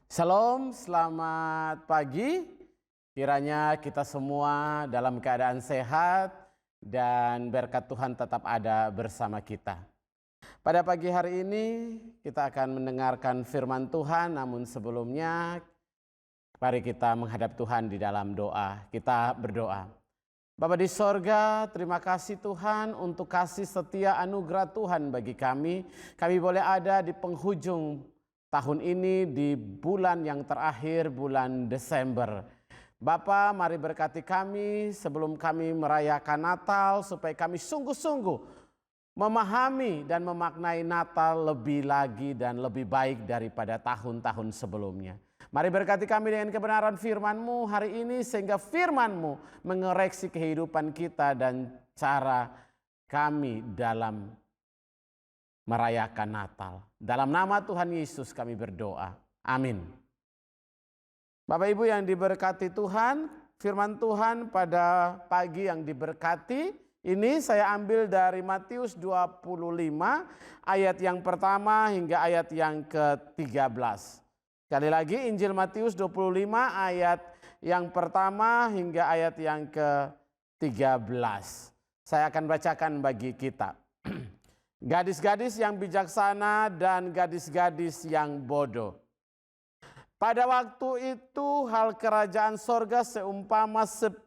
Shalom, selamat pagi. Kiranya kita semua dalam keadaan sehat dan berkat Tuhan tetap ada bersama kita. Pada pagi hari ini kita akan mendengarkan firman Tuhan, namun sebelumnya mari kita menghadap Tuhan di dalam doa. Kita berdoa. Bapa di sorga, terima kasih Tuhan untuk kasih setia anugerah Tuhan bagi kami. Kami boleh ada di penghujung tahun ini di bulan yang terakhir, bulan Desember. Bapa, mari berkati kami sebelum kami merayakan Natal supaya kami sungguh-sungguh memahami dan memaknai Natal lebih lagi dan lebih baik daripada tahun-tahun sebelumnya. Mari berkati kami dengan kebenaran firman-Mu hari ini sehingga firman-Mu mengoreksi kehidupan kita dan cara kami dalam merayakan Natal. Dalam nama Tuhan Yesus kami berdoa. Amin. Bapak Ibu yang diberkati Tuhan, firman Tuhan pada pagi yang diberkati ini saya ambil dari Matius 25 ayat yang pertama hingga ayat yang ke-13. Sekali lagi Injil Matius 25 ayat yang pertama hingga ayat yang ke-13. Saya akan bacakan bagi kita. Gadis-gadis yang bijaksana dan gadis-gadis yang bodoh. Pada waktu itu hal kerajaan sorga seumpama 10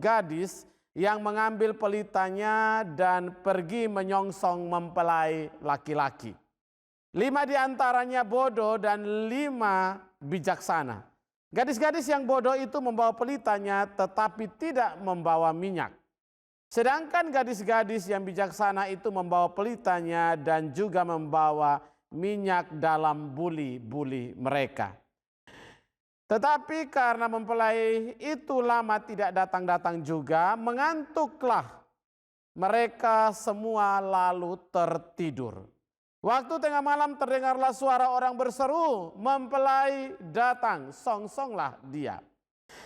gadis yang mengambil pelitanya dan pergi menyongsong mempelai laki-laki. 5 diantaranya bodoh dan 5 bijaksana. Gadis-gadis yang bodoh itu membawa pelitanya tetapi tidak membawa minyak. Sedangkan gadis-gadis yang bijaksana itu membawa pelitanya dan juga membawa minyak dalam buli-buli mereka. Tetapi karena mempelai itu lama tidak datang-datang juga, mengantuklah mereka semua lalu tertidur. Waktu tengah malam terdengarlah suara orang berseru, "Mempelai datang, songsonglah dia."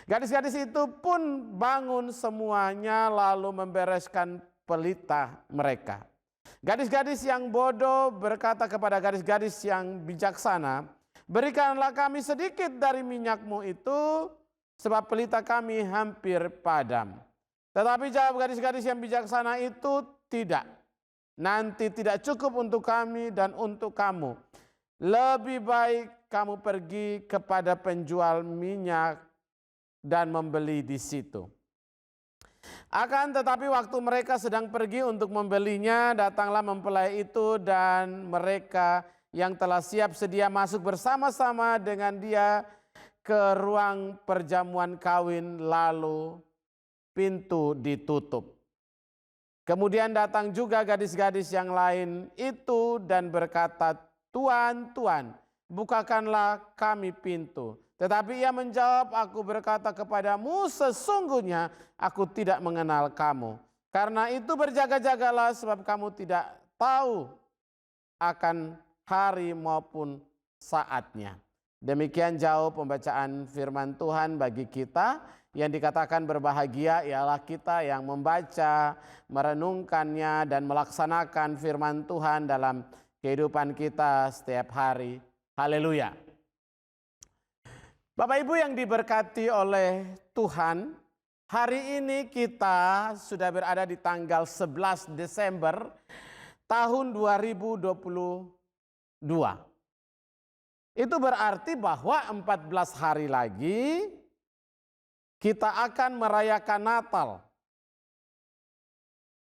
Gadis-gadis itu pun bangun semuanya lalu membereskan pelita mereka. Gadis-gadis yang bodoh berkata kepada gadis-gadis yang bijaksana, "Berikanlah kami sedikit dari minyakmu itu, sebab pelita kami hampir padam." Tetapi jawab gadis-gadis yang bijaksana itu, "Tidak, nanti tidak cukup untuk kami dan untuk kamu. Lebih baik kamu pergi kepada penjual minyak dan membeli di situ." Akan tetapi waktu mereka sedang pergi untuk membelinya, datanglah mempelai itu dan mereka yang telah siap sedia masuk bersama-sama dengan dia ke ruang perjamuan kawin, lalu pintu ditutup. Kemudian datang juga gadis-gadis yang lain itu dan berkata, "Tuan, Tuan, bukakanlah kami pintu." Tetapi ia menjawab, "Aku berkata kepadamu, sesungguhnya aku tidak mengenal kamu. Karena itu berjaga-jagalah sebab kamu tidak tahu akan hari maupun saatnya." Demikian jauh pembacaan firman Tuhan bagi kita. Yang dikatakan berbahagia ialah kita yang membaca, merenungkannya dan melaksanakan firman Tuhan dalam kehidupan kita setiap hari. Haleluya. Bapak Ibu yang diberkati oleh Tuhan, hari ini kita sudah berada di tanggal 11 Desember tahun 2022. Itu berarti bahwa 14 hari lagi kita akan merayakan Natal.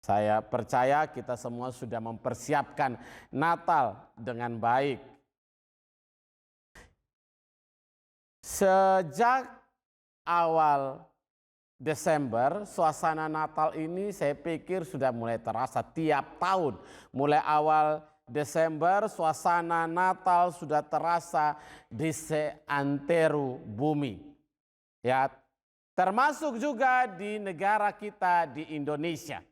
Saya percaya kita semua sudah mempersiapkan Natal dengan baik. Sejak awal Desember, suasana Natal ini saya pikir sudah mulai terasa tiap tahun. Mulai awal Desember, suasana Natal sudah terasa di seantero bumi. Ya, termasuk juga di negara kita di Indonesia.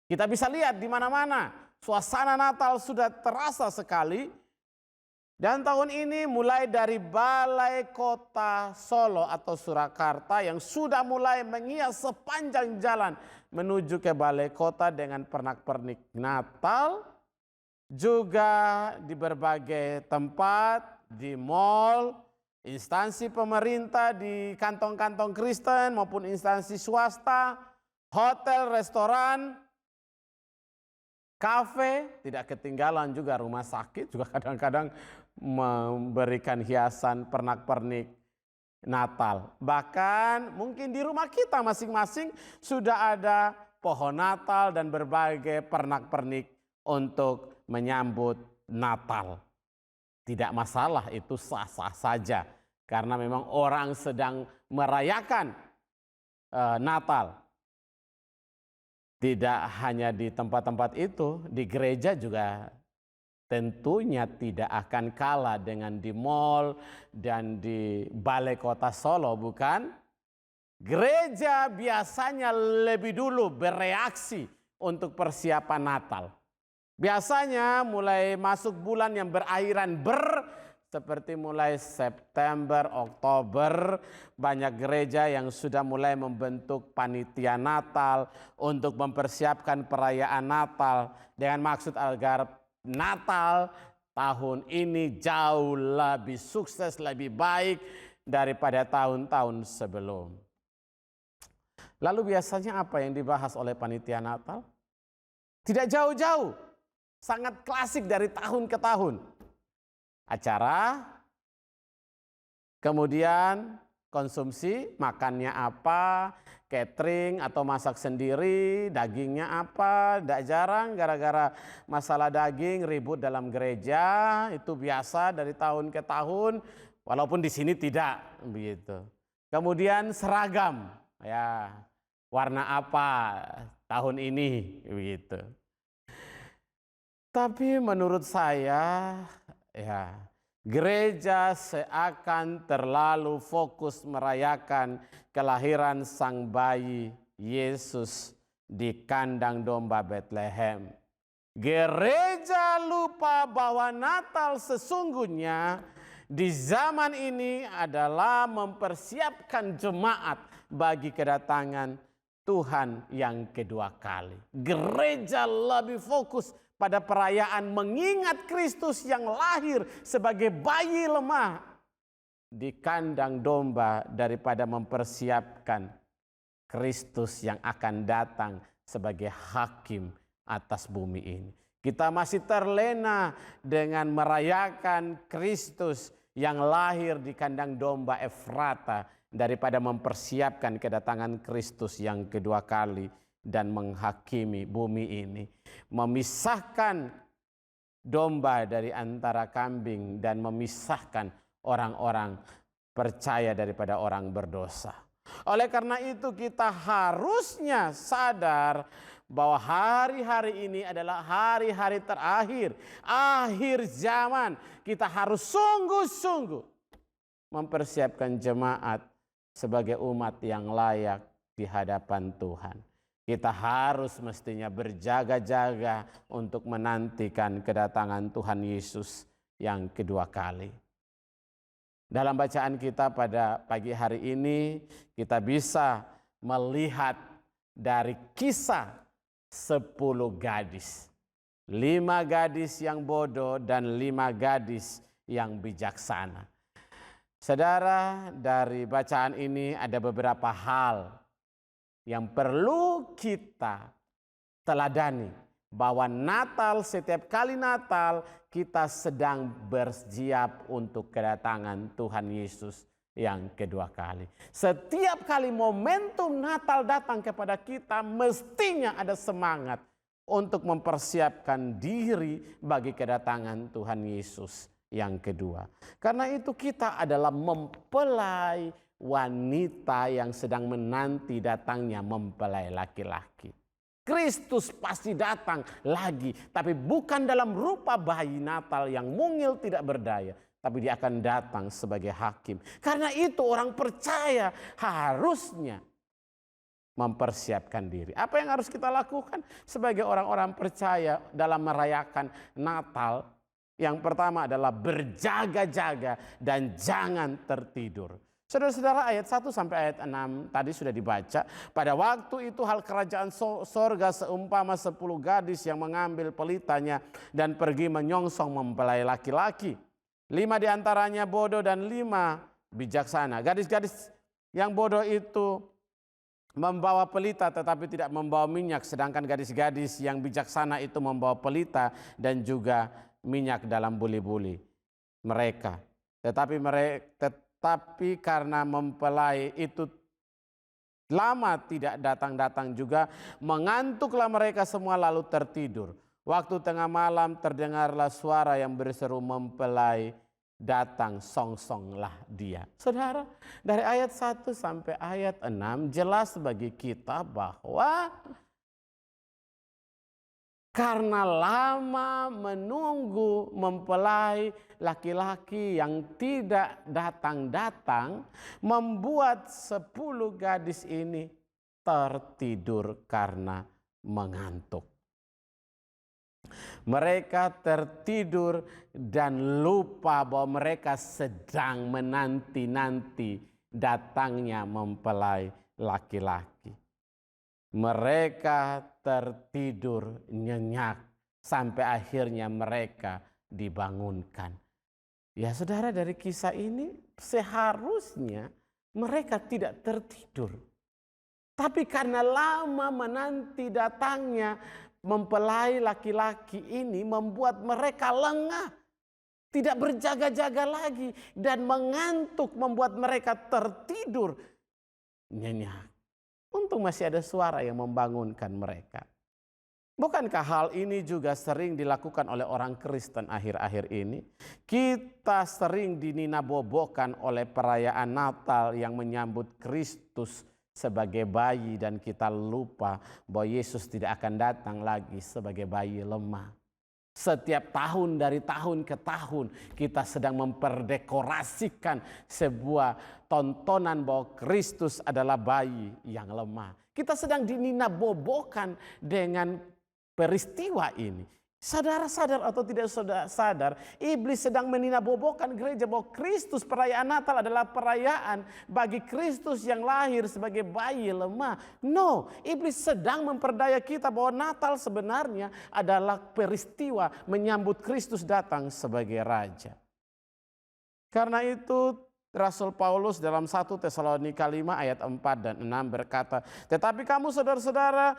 Kita bisa lihat di mana-mana suasana Natal sudah terasa sekali. Dan tahun ini mulai dari Balai Kota Solo atau Surakarta yang sudah mulai menghias sepanjang jalan menuju ke Balai Kota dengan pernak-pernik Natal. Juga di berbagai tempat, di mall, instansi pemerintah di kantong-kantong Kristen maupun instansi swasta, hotel, restoran, kafe, tidak ketinggalan juga rumah sakit juga kadang-kadang memberikan hiasan pernak-pernik Natal. Bahkan mungkin di rumah kita masing-masing sudah ada pohon Natal dan berbagai pernak-pernik untuk menyambut Natal. Tidak masalah, itu sah-sah saja karena memang orang sedang merayakan Natal. Tidak hanya di tempat-tempat itu, di gereja juga tentunya tidak akan kalah dengan di mal dan di balai kota Solo, bukan? Gereja biasanya lebih dulu bereaksi untuk persiapan Natal. Biasanya mulai masuk bulan yang berakhiran seperti mulai September, Oktober, banyak gereja yang sudah mulai membentuk panitia Natal untuk mempersiapkan perayaan Natal dengan maksud agar Natal tahun ini jauh lebih sukses, lebih baik daripada tahun-tahun sebelum. Lalu biasanya apa yang dibahas oleh panitia Natal? Tidak jauh-jauh, sangat klasik dari tahun ke tahun. Acara, kemudian konsumsi, makannya apa, catering atau masak sendiri, dagingnya apa. Tidak jarang gara-gara masalah daging ribut dalam gereja, itu biasa dari tahun ke tahun, walaupun di sini tidak begitu. Kemudian seragam, ya warna apa tahun ini begitu. Tapi menurut saya, ya, gereja seakan terlalu fokus merayakan kelahiran sang bayi Yesus di kandang domba Bethlehem. Gereja lupa bahwa Natal sesungguhnya di zaman ini adalah mempersiapkan jemaat bagi kedatangan Tuhan yang kedua kali. Gereja lebih fokus pada perayaan mengingat Kristus yang lahir sebagai bayi lemah di kandang domba daripada mempersiapkan Kristus yang akan datang sebagai hakim atas bumi ini. Kita masih terlena dengan merayakan Kristus yang lahir di kandang domba Efrata daripada mempersiapkan kedatangan Kristus yang kedua kali dan menghakimi bumi ini. Memisahkan domba dari antara kambing dan memisahkan orang-orang percaya daripada orang berdosa. Oleh karena itu kita harusnya sadar bahwa hari-hari ini adalah hari-hari terakhir, akhir zaman. Kita harus sungguh-sungguh mempersiapkan jemaat sebagai umat yang layak di hadapan Tuhan. Kita harus mestinya berjaga-jaga untuk menantikan kedatangan Tuhan Yesus yang kedua kali. Dalam bacaan kita pada pagi hari ini, kita bisa melihat dari kisah 10 gadis. 5 gadis yang bodoh dan 5 gadis yang bijaksana. Saudara, dari bacaan ini ada beberapa hal yang perlu kita teladani, bahwa Natal, setiap kali Natal kita sedang bersiap untuk kedatangan Tuhan Yesus yang kedua kali. Setiap kali momentum Natal datang kepada kita, mestinya ada semangat untuk mempersiapkan diri bagi kedatangan Tuhan Yesus yang kedua. Karena itu kita adalah mempelai wanita yang sedang menanti datangnya mempelai laki-laki. Kristus pasti datang lagi, tapi bukan dalam rupa bayi Natal yang mungil tidak berdaya, tapi dia akan datang sebagai hakim. Karena itu orang percaya harusnya mempersiapkan diri. Apa yang harus kita lakukan sebagai orang-orang percaya dalam merayakan Natal? Yang pertama adalah berjaga-jaga dan jangan tertidur. Saudara-saudara, ayat 1 sampai ayat 6 tadi sudah dibaca. Pada waktu itu hal kerajaan sorga seumpama 10 gadis yang mengambil pelitanya dan pergi menyongsong mempelai laki-laki. 5 diantaranya bodoh dan 5 bijaksana. Gadis-gadis yang bodoh itu membawa pelita tetapi tidak membawa minyak, sedangkan gadis-gadis yang bijaksana itu membawa pelita dan juga minyak dalam buli-buli mereka. Tetapi karena mempelai itu lama tidak datang-datang juga, mengantuklah mereka semua lalu tertidur. Waktu tengah malam terdengarlah suara yang berseru, mempelai datang, songsonglah dia. Saudara, dari ayat 1 sampai ayat 6 jelas bagi kita bahwa karena lama menunggu mempelai laki-laki yang tidak datang-datang, membuat 10 gadis ini tertidur karena mengantuk. Mereka tertidur dan lupa bahwa mereka sedang menanti-nanti datangnya mempelai laki-laki. Mereka tertidur nyenyak sampai akhirnya mereka dibangunkan. Ya saudara, dari kisah ini seharusnya mereka tidak tertidur. Tapi karena lama menanti datangnya mempelai laki-laki ini membuat mereka lengah, tidak berjaga-jaga lagi, dan mengantuk membuat mereka tertidur nyenyak. Untung masih ada suara yang membangunkan mereka. Bukankah hal ini juga sering dilakukan oleh orang Kristen akhir-akhir ini? Kita sering dininabobokan oleh perayaan Natal yang menyambut Kristus sebagai bayi, dan kita lupa bahwa Yesus tidak akan datang lagi sebagai bayi lemah. Setiap tahun dari tahun ke tahun kita sedang memperdekorasikan sebuah tontonan bahwa Kristus adalah bayi yang lemah. Kita sedang dininabobokan dengan peristiwa ini. Saudara sadar atau tidak sadar, iblis sedang meninabobokan gereja bahwa Kristus, perayaan Natal adalah perayaan bagi Kristus yang lahir sebagai bayi lemah. No, iblis sedang memperdaya kita bahwa Natal sebenarnya adalah peristiwa menyambut Kristus datang sebagai raja. Karena itu Rasul Paulus dalam 1 Tesalonika 5 ayat 4 dan 6 berkata, "Tetapi kamu saudara-saudara,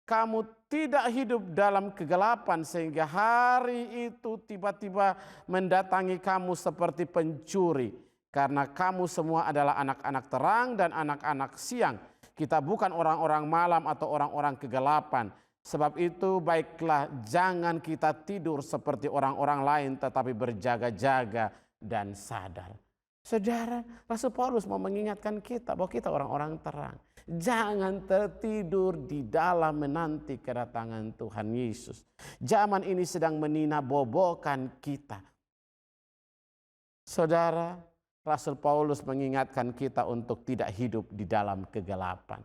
kamu tidak hidup dalam kegelapan sehingga hari itu tiba-tiba mendatangi kamu seperti pencuri. Karena kamu semua adalah anak-anak terang dan anak-anak siang. Kita bukan orang-orang malam atau orang-orang kegelapan. Sebab itu baiklah jangan kita tidur seperti orang-orang lain, tetapi berjaga-jaga dan sadar." Saudara, Rasul Paulus mau mengingatkan kita bahwa kita orang-orang terang. Jangan tertidur di dalam menanti kedatangan Tuhan Yesus. Zaman ini sedang meninabobokan kita. Saudara, Rasul Paulus mengingatkan kita untuk tidak hidup di dalam kegelapan.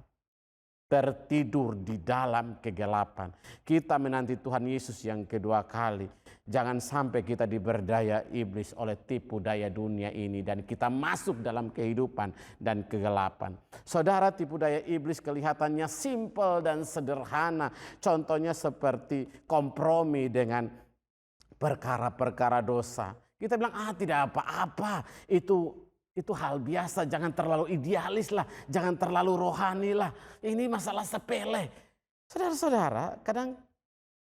Tertidur di dalam kegelapan. Kita menanti Tuhan Yesus yang kedua kali. Jangan sampai kita diberdaya iblis oleh tipu daya dunia ini dan kita masuk dalam kehidupan dan kegelapan. Saudara, tipu daya iblis kelihatannya simpel dan sederhana. Contohnya seperti kompromi dengan perkara-perkara dosa. Kita bilang, tidak apa-apa, itu hal biasa, jangan terlalu idealis lah, jangan terlalu rohani lah. Ini masalah sepele. Saudara-saudara, kadang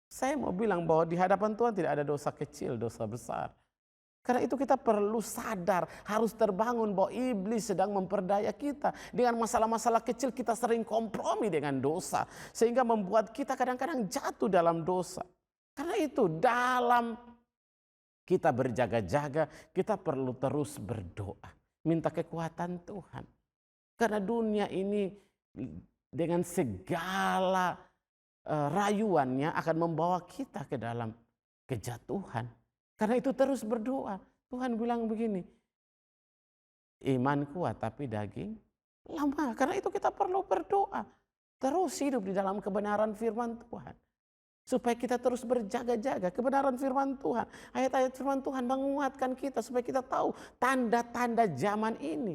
saya mau bilang bahwa di hadapan Tuhan tidak ada dosa kecil, dosa besar. Karena itu kita perlu sadar, harus terbangun bahwa iblis sedang memperdaya kita. Dengan masalah-masalah kecil kita sering kompromi dengan dosa. Sehingga membuat kita kadang-kadang jatuh dalam dosa. Karena itu dalam kita berjaga-jaga, kita perlu terus berdoa. Minta kekuatan Tuhan. Karena dunia ini dengan segala rayuannya akan membawa kita ke dalam kejatuhan. Karena itu terus berdoa. Tuhan bilang begini, iman kuat tapi daging lemah. Karena itu kita perlu berdoa. Terus hidup di dalam kebenaran firman Tuhan. Supaya kita terus berjaga-jaga kebenaran firman Tuhan. Ayat-ayat firman Tuhan menguatkan kita supaya kita tahu tanda-tanda zaman ini.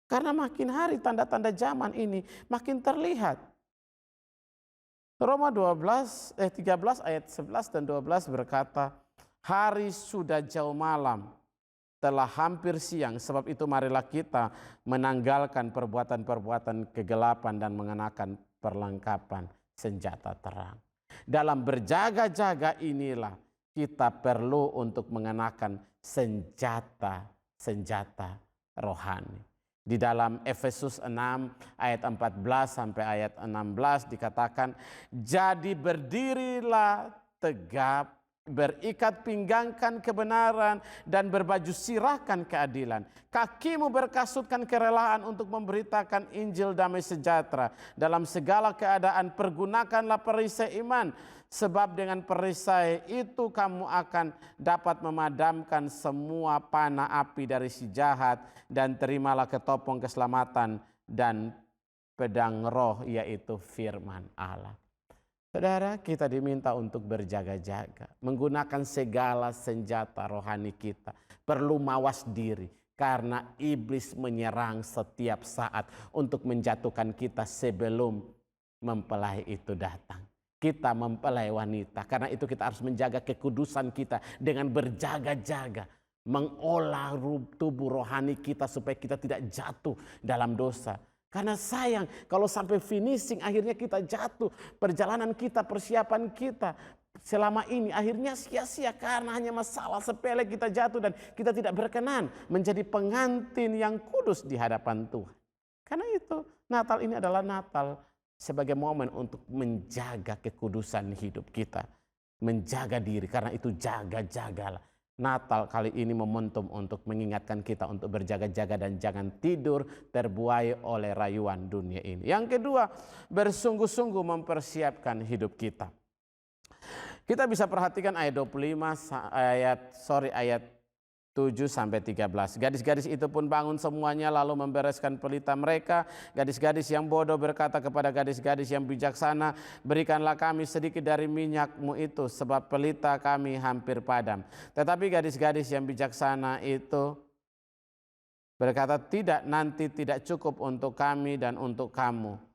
Karena makin hari tanda-tanda zaman ini makin terlihat. Roma 13 ayat 11 dan 12 berkata, hari sudah jauh malam telah hampir siang, sebab itu marilah kita menanggalkan perbuatan-perbuatan kegelapan dan mengenakan perlengkapan senjata terang. Dalam berjaga-jaga inilah kita perlu untuk mengenakan senjata rohani. Di dalam Efesus 6 ayat 14 sampai ayat 16 dikatakan, jadi berdirilah tegap, berikat pinggangkan kebenaran, dan berbaju sirahkan keadilan. Kakimu berkasutkan kerelaan untuk memberitakan Injil damai sejahtera. Dalam segala keadaan pergunakanlah perisai iman, sebab dengan perisai itu kamu akan dapat memadamkan semua panah api dari si jahat, dan terimalah ketopong keselamatan dan pedang roh, yaitu firman Allah. Saudara, kita diminta untuk berjaga-jaga, menggunakan segala senjata rohani kita. Perlu mawas diri, karena iblis menyerang setiap saat untuk menjatuhkan kita sebelum mempelai itu datang. Kita mempelai wanita, karena itu kita harus menjaga kekudusan kita dengan berjaga-jaga. Mengolah tubuh rohani kita supaya kita tidak jatuh dalam dosa. Karena sayang kalau sampai finishing akhirnya kita jatuh. Perjalanan kita, persiapan kita selama ini akhirnya sia-sia karena hanya masalah sepele kita jatuh dan kita tidak berkenan menjadi pengantin yang kudus di hadapan Tuhan. Karena itu Natal ini adalah Natal sebagai momen untuk menjaga kekudusan hidup kita. Menjaga diri, karena itu jaga-jagalah. Natal kali ini momentum untuk mengingatkan kita untuk berjaga-jaga dan jangan tidur terbuai oleh rayuan dunia ini. Yang kedua, bersungguh-sungguh mempersiapkan hidup kita. Kita bisa perhatikan ayat 25 ayat 7-13. Gadis-gadis itu pun bangun semuanya lalu membereskan pelita mereka. Gadis-gadis yang bodoh berkata kepada gadis-gadis yang bijaksana, berikanlah kami sedikit dari minyakmu itu, sebab pelita kami hampir padam. Tetapi gadis-gadis yang bijaksana itu berkata, tidak, nanti tidak cukup untuk kami dan untuk kamu.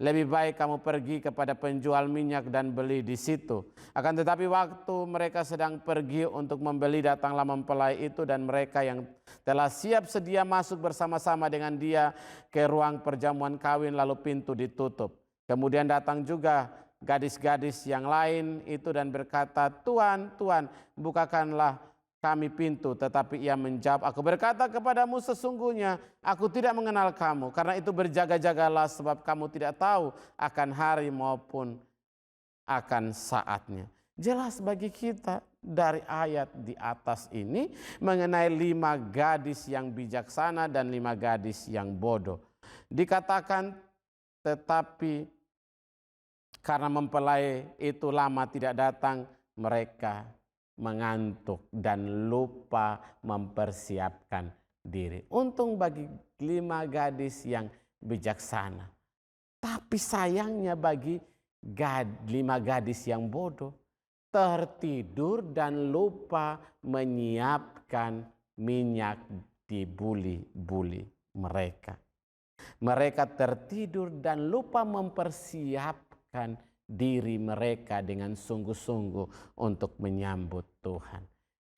Lebih baik kamu pergi kepada penjual minyak dan beli di situ. Akan tetapi waktu mereka sedang pergi untuk membeli, datanglah mempelai itu, dan mereka yang telah siap sedia masuk bersama-sama dengan dia ke ruang perjamuan kawin, lalu pintu ditutup. Kemudian datang juga gadis-gadis yang lain itu dan berkata, Tuan, Tuan, bukakanlah kami pintu. Tetapi ia menjawab, aku berkata kepadamu sesungguhnya aku tidak mengenal kamu. Karena itu berjaga-jagalah, sebab kamu tidak tahu akan hari maupun akan saatnya. Jelas bagi kita dari ayat di atas ini mengenai 5 gadis yang bijaksana dan 5 gadis yang bodoh. Dikatakan tetapi karena mempelai itu lama tidak datang, mereka mengantuk dan lupa mempersiapkan diri. Untung bagi 5 gadis yang bijaksana. Tapi sayangnya bagi 5 gadis yang bodoh, tertidur dan lupa menyiapkan minyak di buli-buli mereka. Mereka tertidur dan lupa mempersiapkan diri mereka dengan sungguh-sungguh untuk menyambut Tuhan.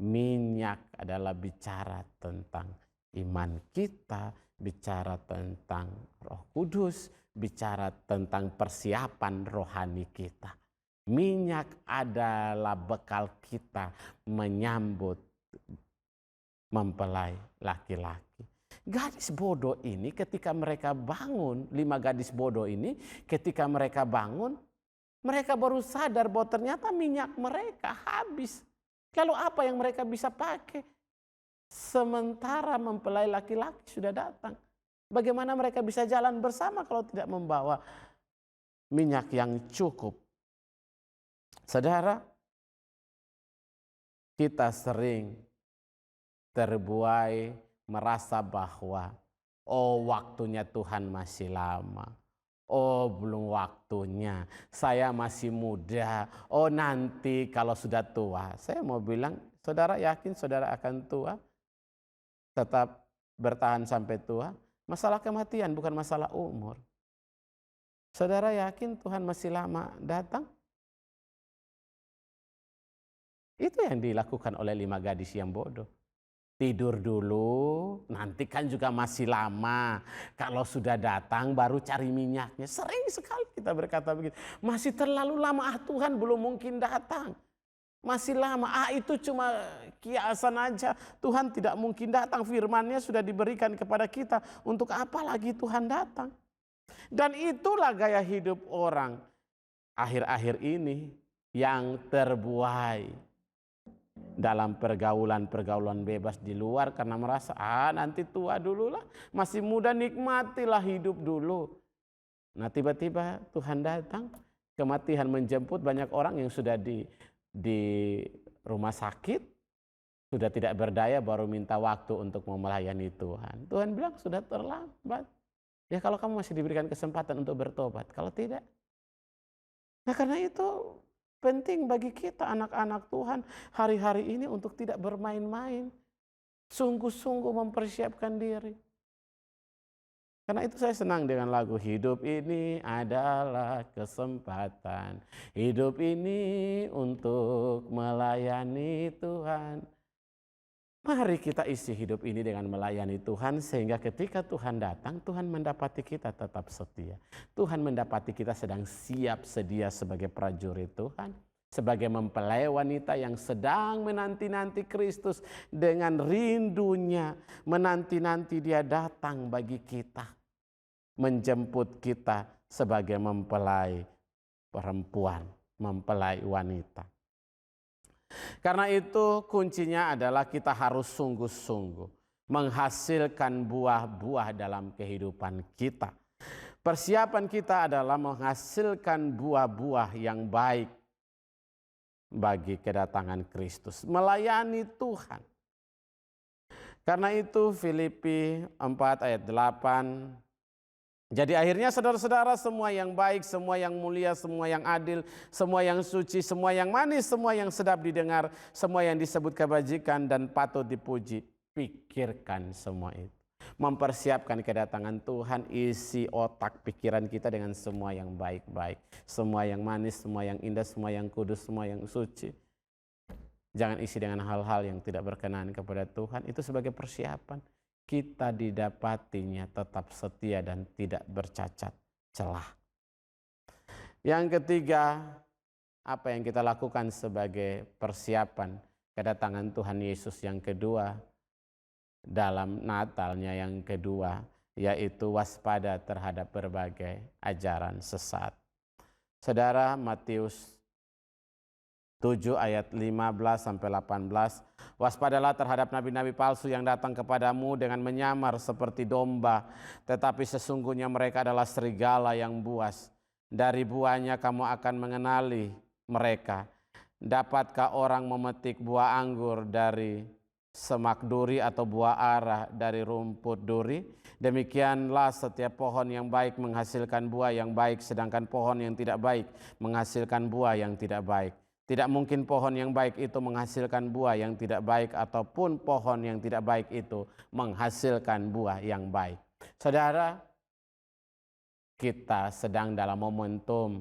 Minyak adalah bicara tentang iman kita, bicara tentang Roh Kudus, bicara tentang persiapan rohani kita. Minyak adalah bekal kita menyambut mempelai laki-laki. Gadis bodoh ini ketika mereka bangun, 5 gadis bodoh ini ketika mereka bangun, mereka baru sadar bahwa ternyata minyak mereka habis. Lalu apa yang mereka bisa pakai? Sementara mempelai laki-laki sudah datang. Bagaimana mereka bisa jalan bersama kalau tidak membawa minyak yang cukup? Saudara, kita sering terbuai merasa bahwa waktunya Tuhan masih lama. Belum waktunya, saya masih muda. Nanti kalau sudah tua. Saya mau bilang, saudara yakin saudara akan tua? Tetap bertahan sampai tua? Masalah kematian bukan masalah umur. Saudara yakin Tuhan masih lama datang? Itu yang dilakukan oleh 5 gadis yang bodoh. tidur dulu, nanti kan juga masih lama. Kalau sudah datang baru cari minyaknya. Sering sekali kita berkata begitu. Masih terlalu lama, Tuhan belum mungkin datang. Masih lama, itu cuma kiasan aja. Tuhan tidak mungkin datang, firman-Nya sudah diberikan kepada kita. Untuk apa lagi Tuhan datang? Dan itulah gaya hidup orang akhir-akhir ini yang terbuai dalam pergaulan-pergaulan bebas di luar karena merasa nanti tua dulu lah, masih muda nikmatilah hidup dulu. Nah tiba-tiba Tuhan datang, kematian menjemput banyak orang yang sudah di rumah sakit, sudah tidak berdaya, baru minta waktu untuk melayani Tuhan. Tuhan bilang sudah terlambat. Ya kalau kamu masih diberikan kesempatan untuk bertobat, kalau tidak. Nah karena itu penting bagi kita anak-anak Tuhan hari-hari ini untuk tidak bermain-main. Sungguh-sungguh mempersiapkan diri. Karena itu saya senang dengan lagu hidup ini adalah kesempatan. Hidup ini untuk melayani Tuhan. Mari kita isi hidup ini dengan melayani Tuhan sehingga ketika Tuhan datang, Tuhan mendapati kita tetap setia. Tuhan mendapati kita sedang siap sedia sebagai prajurit Tuhan. Sebagai mempelai wanita yang sedang menanti-nanti Kristus dengan rindunya, menanti-nanti Dia datang bagi kita, menjemput kita sebagai mempelai perempuan, mempelai wanita. Karena itu kuncinya adalah kita harus sungguh-sungguh menghasilkan buah-buah dalam kehidupan kita. Persiapan kita adalah menghasilkan buah-buah yang baik bagi kedatangan Kristus, melayani Tuhan. Karena itu Filipi 4 ayat 8, jadi akhirnya saudara-saudara, semua yang baik, semua yang mulia, semua yang adil, semua yang suci, semua yang manis, semua yang sedap didengar, semua yang disebut kebajikan dan patut dipuji, pikirkan semua itu. Mempersiapkan kedatangan Tuhan, isi otak pikiran kita dengan semua yang baik-baik, semua yang manis, semua yang indah, semua yang kudus, semua yang suci. Jangan isi dengan hal-hal yang tidak berkenan kepada Tuhan. Itu sebagai persiapan kita didapatinya tetap setia dan tidak bercacat celah. Yang ketiga, apa yang kita lakukan sebagai persiapan kedatangan Tuhan Yesus yang kedua, dalam Natalnya yang kedua, yaitu waspada terhadap berbagai ajaran sesat. Saudara, Matius 7 ayat 15-18, waspadalah terhadap nabi-nabi palsu yang datang kepadamu dengan menyamar seperti domba, tetapi sesungguhnya mereka adalah serigala yang buas. Dari buahnya kamu akan mengenali mereka. Dapatkah orang memetik buah anggur dari semak duri atau buah ara dari rumput duri? Demikianlah setiap pohon yang baik menghasilkan buah yang baik, sedangkan pohon yang tidak baik menghasilkan buah yang tidak baik. Tidak mungkin pohon yang baik itu menghasilkan buah yang tidak baik, ataupun pohon yang tidak baik itu menghasilkan buah yang baik. Saudara, kita sedang dalam momentum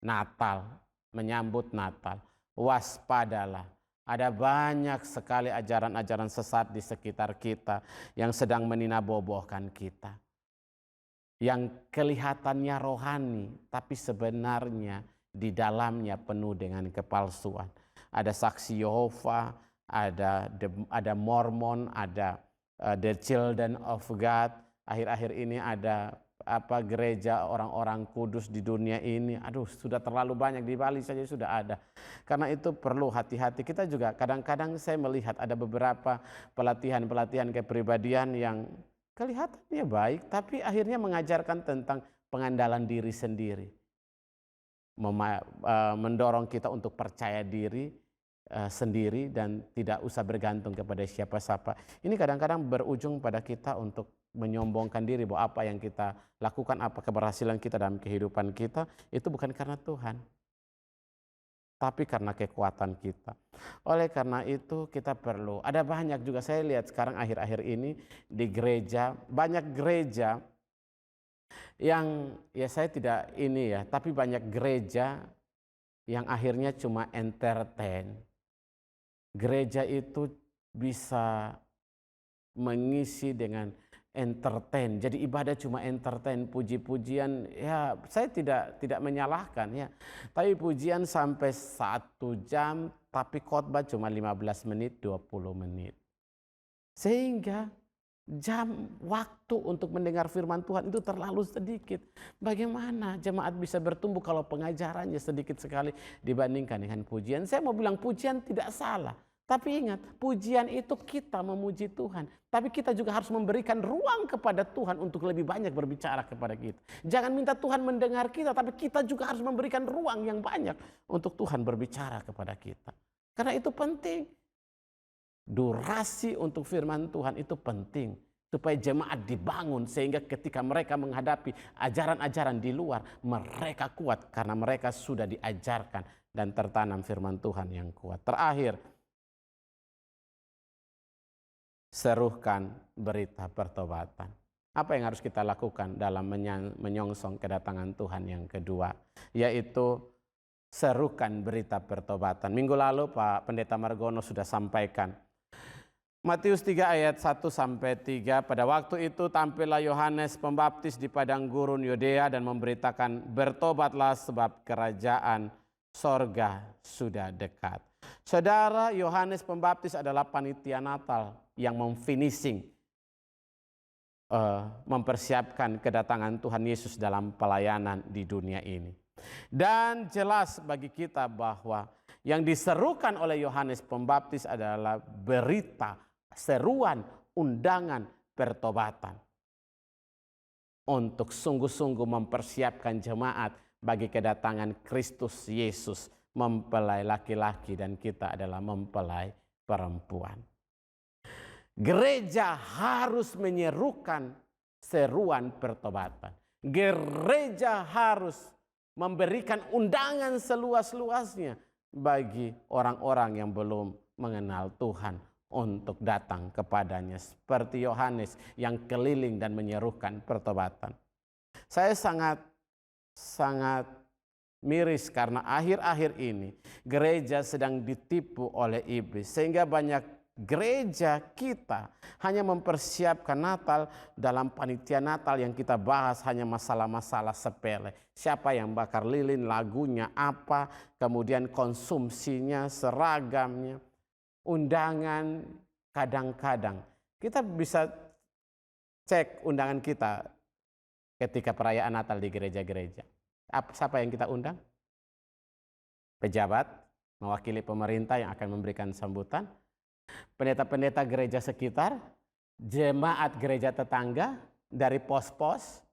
Natal, menyambut Natal. Waspadalah. Ada banyak sekali ajaran-ajaran sesat di sekitar kita yang sedang meninabobohkan kita. Yang kelihatannya rohani, tapi sebenarnya di dalamnya penuh dengan kepalsuan. Ada saksi Yehova, ada Mormon, ada The Children of God. Akhir-akhir ini ada gereja orang-orang kudus di dunia ini. Aduh, sudah terlalu banyak, di Bali saja sudah ada. Karena itu perlu hati-hati. Kita juga kadang-kadang saya melihat ada beberapa pelatihan-pelatihan kepribadian yang kelihatannya baik, tapi akhirnya mengajarkan tentang pengandalan diri sendiri. Mendorong kita untuk percaya diri sendiri dan tidak usah bergantung kepada siapa-siapa. Ini kadang-kadang berujung pada kita untuk menyombongkan diri bahwa apa yang kita lakukan, apa keberhasilan kita dalam kehidupan kita, itu bukan karena Tuhan, tapi karena kekuatan kita. Oleh karena itu kita perlu, ada banyak juga saya lihat sekarang akhir-akhir ini di gereja, banyak gereja yang saya tidak tapi banyak gereja yang akhirnya cuma entertain. Gereja itu bisa mengisi dengan entertain. Jadi ibadah cuma entertain, puji-pujian. Ya, saya tidak menyalahkan ya. Tapi pujian sampai 1 jam, tapi khotbah cuma 15 menit, 20 menit. Sehingga waktu untuk mendengar firman Tuhan itu terlalu sedikit. Bagaimana jemaat bisa bertumbuh kalau pengajarannya sedikit sekali dibandingkan dengan pujian? Saya mau bilang pujian tidak salah. Tapi ingat, pujian itu kita memuji Tuhan. Tapi kita juga harus memberikan ruang kepada Tuhan untuk lebih banyak berbicara kepada kita. Jangan minta Tuhan mendengar kita, tapi kita juga harus memberikan ruang yang banyak untuk Tuhan berbicara kepada kita. Karena itu penting. Durasi untuk firman Tuhan itu penting. Supaya jemaat dibangun sehingga ketika mereka menghadapi ajaran-ajaran di luar, mereka kuat karena mereka sudah diajarkan dan tertanam firman Tuhan yang kuat. Terakhir, serukan berita pertobatan. Apa yang harus kita lakukan dalam menyongsong kedatangan Tuhan yang kedua? Yaitu serukan berita pertobatan. Minggu lalu Pak Pendeta Margono sudah sampaikan. Matius 3 ayat 1-3, pada waktu itu tampillah Yohanes Pembaptis di padang gurun Yudea dan memberitakan, bertobatlah sebab kerajaan sorga sudah dekat. Saudara, Yohanes Pembaptis adalah panitia Natal yang memfinishing, mempersiapkan kedatangan Tuhan Yesus dalam pelayanan di dunia ini. Dan jelas bagi kita bahwa yang diserukan oleh Yohanes Pembaptis adalah berita, seruan, undangan pertobatan. Untuk sungguh-sungguh mempersiapkan jemaat bagi kedatangan Kristus Yesus, mempelai laki-laki dan kita adalah mempelai perempuan. Gereja harus menyerukan seruan pertobatan. Gereja harus memberikan undangan seluas-luasnya bagi orang-orang yang belum mengenal Tuhan untuk datang kepadanya. Seperti Yohanes yang keliling dan menyerukan pertobatan. Saya sangat miris karena akhir-akhir ini gereja sedang ditipu oleh iblis. Sehingga banyak gereja kita hanya mempersiapkan Natal dalam panitia Natal yang kita bahas hanya masalah-masalah sepele. Siapa yang bakar lilin, lagunya apa, kemudian konsumsinya, seragamnya, undangan. Kadang-kadang kita bisa cek undangan kita ketika perayaan Natal di gereja-gereja. Siapa yang kita undang? Pejabat mewakili pemerintah yang akan memberikan sambutan, pendeta-pendeta gereja sekitar, jemaat gereja tetangga, dari pos-pos.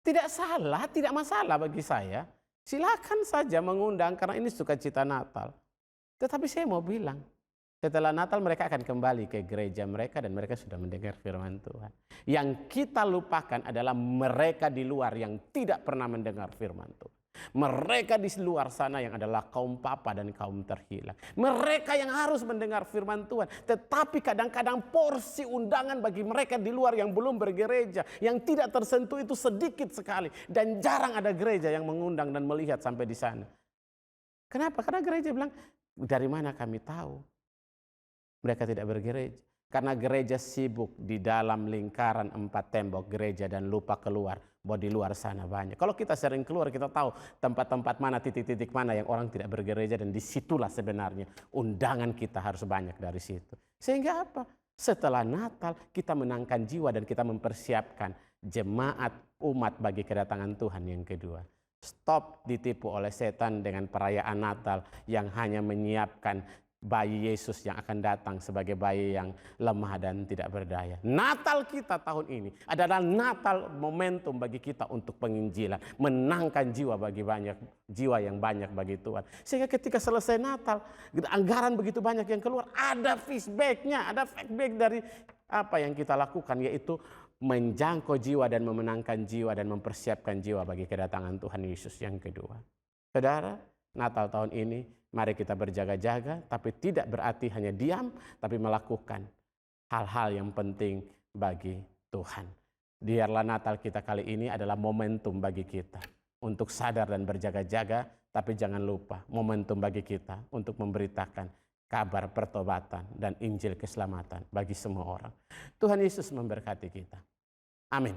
Tidak salah, tidak masalah bagi saya. Silakan saja mengundang karena ini sukacita Natal. Tetapi saya mau bilang, setelah Natal mereka akan kembali ke gereja mereka dan mereka sudah mendengar firman Tuhan. Yang kita lupakan adalah mereka di luar yang tidak pernah mendengar firman Tuhan. Mereka di luar sana yang adalah kaum papa dan kaum terhilang. Mereka yang harus mendengar firman Tuhan. Tetapi kadang-kadang porsi undangan bagi mereka di luar yang belum bergereja, yang tidak tersentuh itu sedikit sekali. Dan jarang ada gereja yang mengundang dan melihat sampai di sana. Kenapa? Karena gereja bilang, dari mana kami tahu? Mereka tidak bergereja. Karena gereja sibuk di dalam lingkaran 4 tembok gereja dan lupa keluar. Bahwa di luar sana banyak. Kalau kita sering keluar kita tahu tempat-tempat mana, titik-titik mana yang orang tidak bergereja. Dan disitulah sebenarnya undangan kita harus banyak dari situ. Sehingga apa? Setelah Natal kita menangkan jiwa dan kita mempersiapkan jemaat umat bagi kedatangan Tuhan yang kedua. Stop ditipu oleh setan dengan perayaan Natal yang hanya menyiapkan bayi Yesus yang akan datang sebagai bayi yang lemah dan tidak berdaya. Natal kita tahun ini adalah Natal momentum bagi kita untuk penginjilan. Menangkan jiwa bagi jiwa yang banyak bagi Tuhan. Sehingga ketika selesai Natal, anggaran begitu banyak yang keluar, ada feedback-nya, ada feedback dari apa yang kita lakukan, yaitu menjangkau jiwa dan memenangkan jiwa dan mempersiapkan jiwa bagi kedatangan Tuhan Yesus yang kedua. Saudara, Natal tahun ini mari kita berjaga-jaga, tapi tidak berarti hanya diam, tapi melakukan hal-hal yang penting bagi Tuhan. Biarlah Natal kita kali ini adalah momentum bagi kita untuk sadar dan berjaga-jaga, tapi jangan lupa momentum bagi kita untuk memberitakan kabar pertobatan dan Injil keselamatan bagi semua orang. Tuhan Yesus memberkati kita. Amin.